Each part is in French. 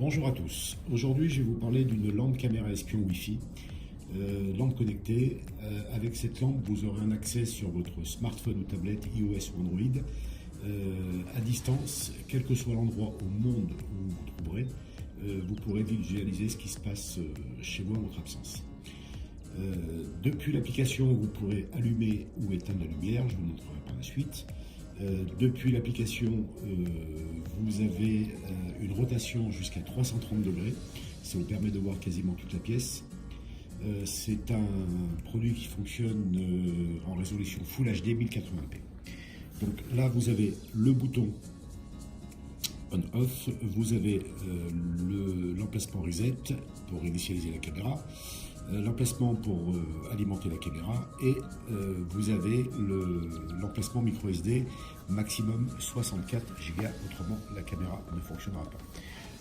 Bonjour à tous. Aujourd'hui, je vais vous parler d'une lampe caméra espion Wi-Fi, lampe connectée. Avec cette lampe, vous aurez un accès sur votre smartphone ou tablette iOS ou Android à distance, quel que soit l'endroit au monde où vous vous trouverez. Vous pourrez visualiser ce qui se passe chez vous en votre absence. Depuis l'application, vous pourrez allumer ou éteindre la lumière, je vous montrerai par la suite. Depuis l'application, vous avez une rotation jusqu'à 330 degrés, ça vous permet de voir quasiment toute la pièce. C'est un produit qui fonctionne en résolution Full HD 1080p. Donc là, vous avez le bouton on-off, vous avez l'emplacement reset pour initialiser la caméra, l'emplacement pour alimenter la caméra et vous avez l'emplacement micro SD maximum 64 Go, autrement la caméra ne fonctionnera pas.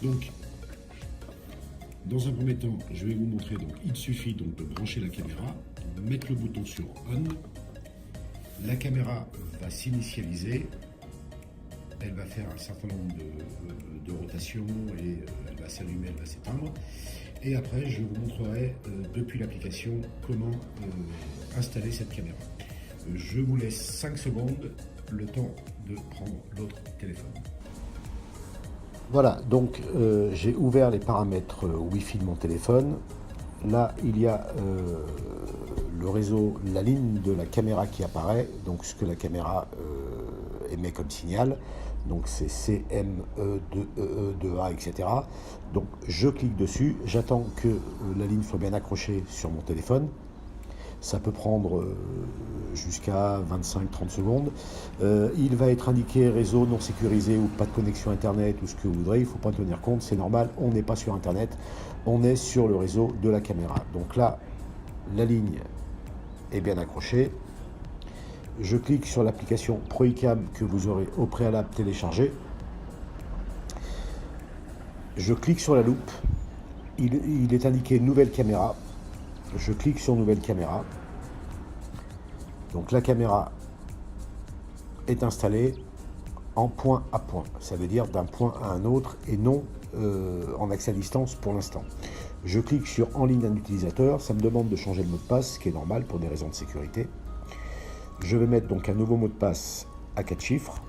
Donc dans un premier temps, je vais vous montrer, donc il suffit donc de brancher la caméra, mettre le bouton sur on, la caméra va s'initialiser, elle va faire un certain nombre de rotations et elle va s'allumer, elle va s'éteindre. Et après, je vous montrerai depuis l'application comment installer cette caméra. Je vous laisse 5 secondes, le temps de prendre l'autre téléphone. Voilà, donc j'ai ouvert les paramètres Wi-Fi de mon téléphone. Là, il y a le réseau, la ligne de la caméra qui apparaît, donc ce que la caméra émet comme signal. Donc c'est CME, 2EE, 2A, etc. Donc je clique dessus, j'attends que la ligne soit bien accrochée sur mon téléphone. Ça peut prendre jusqu'à 25-30 secondes. Il va être indiqué réseau non sécurisé ou pas de connexion internet ou ce que vous voudrez. Il ne faut pas tenir compte, c'est normal, on n'est pas sur internet, on est sur le réseau de la caméra. Donc là, la ligne est bien accrochée. Je clique sur l'application ProICam que vous aurez au préalable téléchargée. Je clique sur la loupe. Il est indiqué nouvelle caméra. Je clique sur nouvelle caméra. Donc la caméra est installée en point à point. Ça veut dire d'un point à un autre et non en accès à distance pour l'instant. Je clique sur en ligne un utilisateur. Ça me demande de changer le mot de passe, ce qui est normal pour des raisons de sécurité. Je vais mettre donc un nouveau mot de passe à 4 chiffres.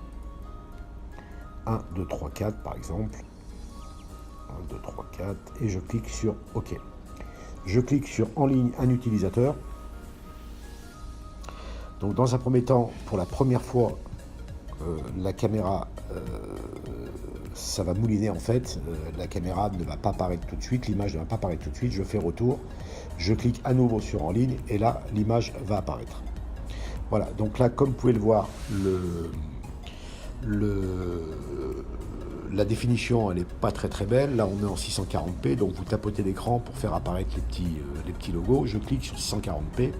1, 2, 3, 4 par exemple. 1, 2, 3, 4. Et je clique sur OK. Je clique sur en ligne un utilisateur. Donc dans un premier temps, pour la première fois, la caméra, ça va mouliner en fait. La caméra ne va pas apparaître tout de suite, l'image ne va pas apparaître tout de suite. Je fais retour. Je clique à nouveau sur en ligne et là, l'image va apparaître. Voilà, donc là, comme vous pouvez le voir, la définition, elle n'est pas très belle. Là, on est en 640p, donc vous tapotez l'écran pour faire apparaître les petits logos. Je clique sur 640p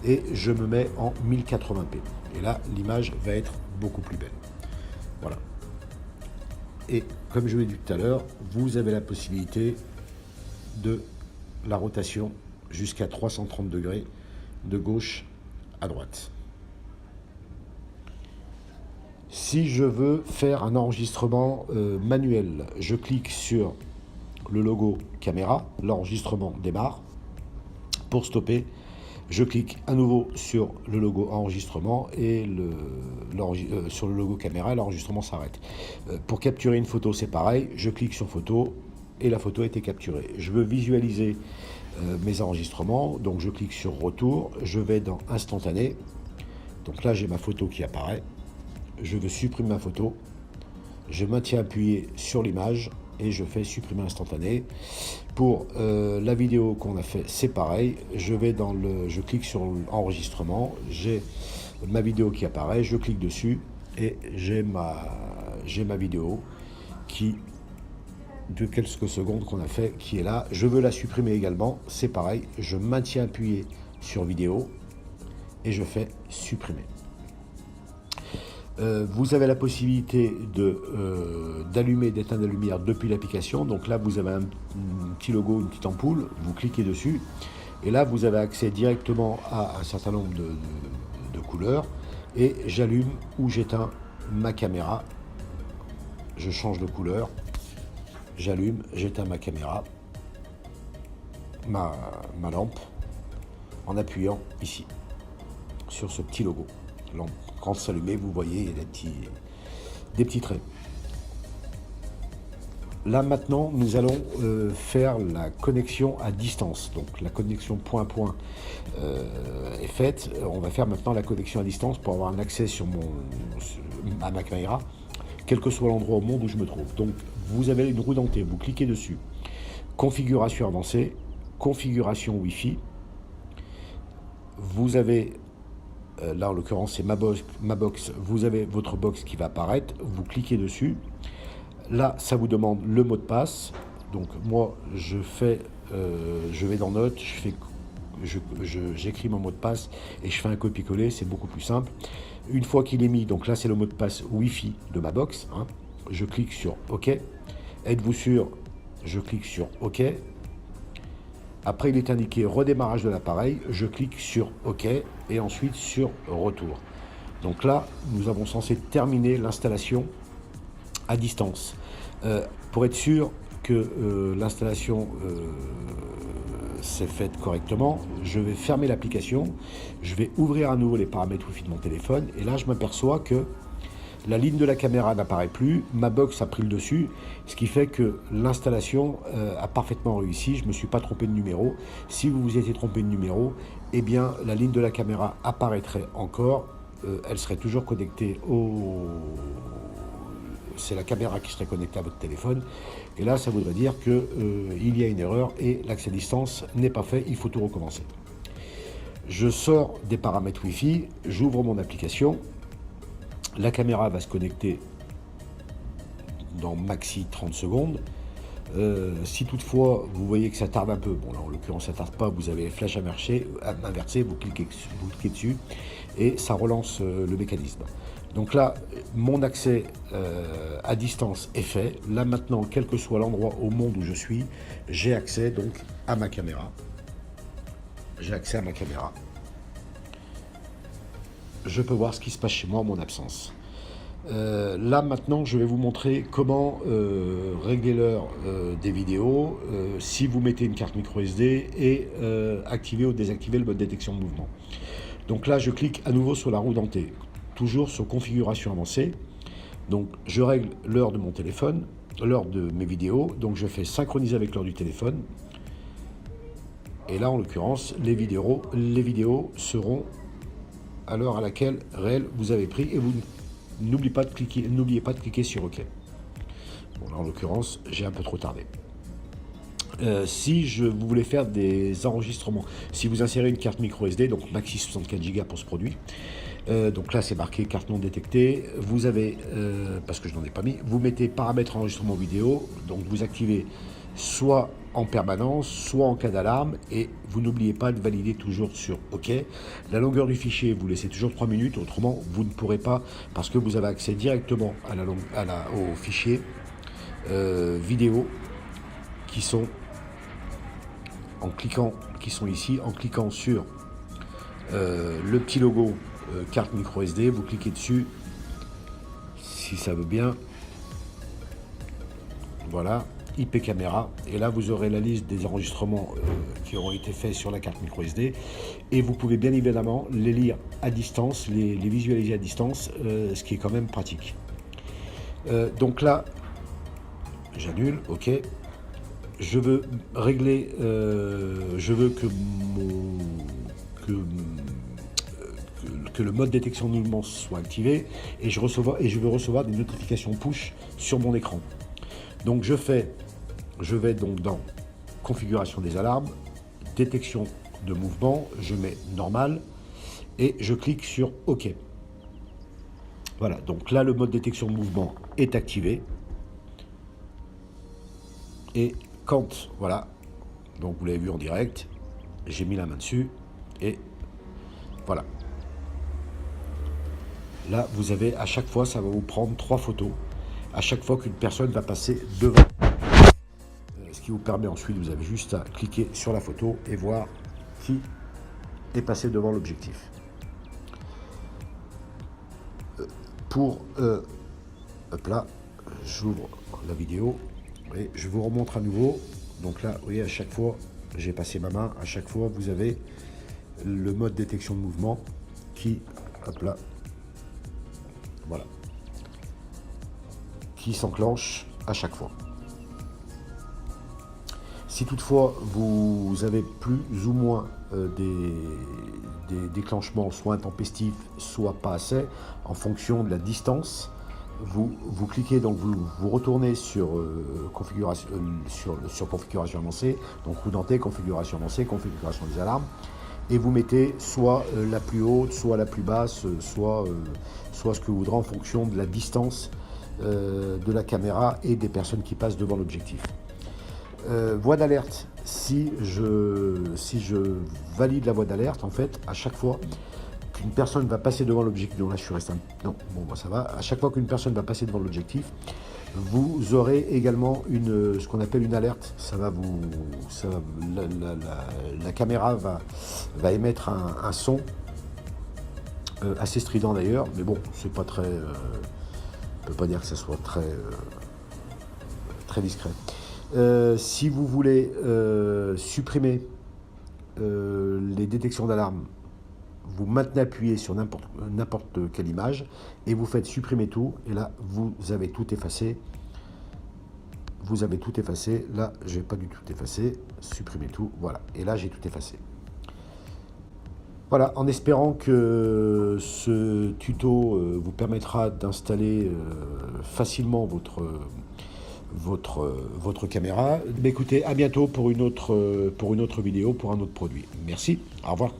et je me mets en 1080p. Et là, l'image va être beaucoup plus belle. Voilà. Et comme je l'ai dit tout à l'heure, vous avez la possibilité de la rotation jusqu'à 330 degrés de gauche à droite. Si je veux faire un enregistrement manuel, je clique sur le logo caméra, l'enregistrement démarre. Pour stopper, je clique à nouveau sur le logo enregistrement et sur le logo caméra, l'enregistrement s'arrête. Pour capturer une photo, c'est pareil, je clique sur photo et la photo a été capturée. Je veux visualiser mes enregistrements, donc je clique sur retour, je vais dans instantané. Donc là, j'ai ma photo qui apparaît. Je veux supprimer ma photo, je maintiens appuyé sur l'image et je fais supprimer instantané. Pour la vidéo qu'on a fait, c'est pareil, je clique sur enregistrement, j'ai ma vidéo qui apparaît, je clique dessus et j'ai ma vidéo de quelques secondes qu'on a fait qui est là. Je veux la supprimer également, c'est pareil, je maintiens appuyé sur vidéo et je fais supprimer. Vous avez la possibilité d'allumer, d'éteindre la lumière depuis l'application. Donc là, vous avez un petit logo, une petite ampoule. Vous cliquez dessus. Et là, vous avez accès directement à un certain nombre de couleurs. Et j'allume ou j'éteins ma caméra. Je change de couleur. j'allume, j'éteins ma caméra, ma lampe, en appuyant ici, sur ce petit logo. Lampe, quand s'allumer, vous voyez, il y a des petits traits. Là maintenant, nous allons faire la connexion à distance. Donc la connexion point-point est faite. On va faire maintenant la connexion à distance pour avoir un accès à ma caméra, quel que soit l'endroit au monde où je me trouve. Donc vous avez une roue dentée, vous cliquez dessus. Configuration avancée, configuration Wi-Fi. Vous avez, là en l'occurrence c'est ma box, vous avez votre box qui va apparaître, vous cliquez dessus. Là, ça vous demande le mot de passe. Donc moi, je vais dans Notes, j'écris mon mot de passe et je fais un copier-coller, c'est beaucoup plus simple. Une fois qu'il est mis, donc là c'est le mot de passe Wi-Fi de ma box, hein, je clique sur OK. Êtes-vous sûr? Je clique sur OK. Après, il est indiqué redémarrage de l'appareil, je clique sur OK et ensuite sur retour. Donc là, nous avons censé terminer l'installation à distance. Pour être sûr que l'installation s'est faite correctement, je vais fermer l'application, je vais ouvrir à nouveau les paramètres Wi-Fi de mon téléphone et là je m'aperçois que la ligne de la caméra n'apparaît plus, ma box a pris le dessus, ce qui fait que l'installation a parfaitement réussi, je ne me suis pas trompé de numéro. Si vous vous étiez trompé de numéro, eh bien la ligne de la caméra apparaîtrait encore, elle serait toujours connectée c'est la caméra qui serait connectée à votre téléphone. Et là, ça voudrait dire qu'il y a une erreur et l'accès à distance n'est pas fait, il faut tout recommencer. Je sors des paramètres Wi-Fi, j'ouvre mon application. La caméra va se connecter dans maxi 30 secondes. Si toutefois vous voyez que ça tarde un peu, bon là en l'occurrence ça tarde pas, vous avez les flèches inversées, vous cliquez dessus et ça relance le mécanisme. Donc là, mon accès à distance est fait. Là maintenant, quel que soit l'endroit au monde où je suis, j'ai accès donc à ma caméra. J'ai accès à ma caméra. Je peux voir ce qui se passe chez moi en mon absence. Là maintenant, je vais vous montrer comment régler l'heure des vidéos si vous mettez une carte micro SD et activer ou désactiver le mode détection de mouvement. Donc là, je clique à nouveau sur la roue dentée. Toujours sur configuration avancée. Donc je règle l'heure de mon téléphone, l'heure de mes vidéos, donc je fais synchroniser avec l'heure du téléphone. Et là en l'occurrence, les vidéos seront à l'heure à laquelle réelle vous avez pris et vous n'oubliez pas de cliquer sur OK. Bon là en l'occurrence, j'ai un peu trop tardé. Si vous voulez faire des enregistrements, si vous insérez une carte micro SD, donc maxi 64 Go pour ce produit, donc là c'est marqué carte non détectée, vous avez, parce que je n'en ai pas mis, vous mettez paramètres enregistrement vidéo, donc vous activez soit en permanence, soit en cas d'alarme, et vous n'oubliez pas de valider toujours sur OK. La longueur du fichier, vous laissez toujours 3 minutes, autrement vous ne pourrez pas, parce que vous avez accès directement au fichier vidéo qui sont ici, en cliquant sur le petit logo carte micro SD, vous cliquez dessus, si ça veut bien, voilà, IP caméra, et là vous aurez la liste des enregistrements qui auront été faits sur la carte micro SD, et vous pouvez bien évidemment les lire à distance, les visualiser à distance, ce qui est quand même pratique. Donc là, j'annule, OK. Je veux régler, je veux que le mode détection de mouvement soit activé et je veux recevoir des notifications push sur mon écran. Donc je vais donc dans configuration des alarmes, détection de mouvement, je mets normal et je clique sur OK. Voilà, donc là le mode détection de mouvement est activé. Et quand, voilà, donc vous l'avez vu en direct, j'ai mis la main dessus et voilà. Là, vous avez, à chaque fois, ça va vous prendre 3 photos. À chaque fois qu'une personne va passer devant. Ce qui vous permet ensuite, vous avez juste à cliquer sur la photo et voir qui est passé devant l'objectif. Hop là, j'ouvre la vidéo. Et je vous remontre à nouveau. Donc là, vous voyez, à chaque fois, j'ai passé ma main. À chaque fois, vous avez le mode détection de mouvement qui, hop là, voilà, qui s'enclenche à chaque fois. Si toutefois vous avez plus ou moins des déclenchements soit intempestifs, soit pas assez, en fonction de la distance, vous cliquez, donc vous retournez sur configuration, sur configuration avancée, donc roue dentée, configuration avancée, configuration des alarmes, et vous mettez soit la plus haute, soit la plus basse, soit ce que vous voudrez en fonction de la distance de la caméra et des personnes qui passent devant l'objectif. Voix d'alerte, si je valide la voix d'alerte, en fait, à chaque fois qu'une personne va passer devant l'objectif, donc là je suis resté non, bon bah, ça va, à chaque fois qu'une personne va passer devant l'objectif, vous aurez également ce qu'on appelle une alerte. La caméra va émettre un son assez strident d'ailleurs, mais bon, c'est pas très, on peut pas dire que ça soit très discret. Si vous voulez supprimer les détections d'alarme, vous maintenez appuyé sur n'importe quelle image et vous faites supprimer tout, et là vous avez tout effacé. Vous avez tout effacé. Là, j'ai pas du tout effacé. Supprimer tout. Voilà. Et là, j'ai tout effacé. Voilà. En espérant que ce tuto vous permettra d'installer facilement votre caméra. Mais écoutez, à bientôt pour une autre vidéo, pour un autre produit. Merci. Au revoir.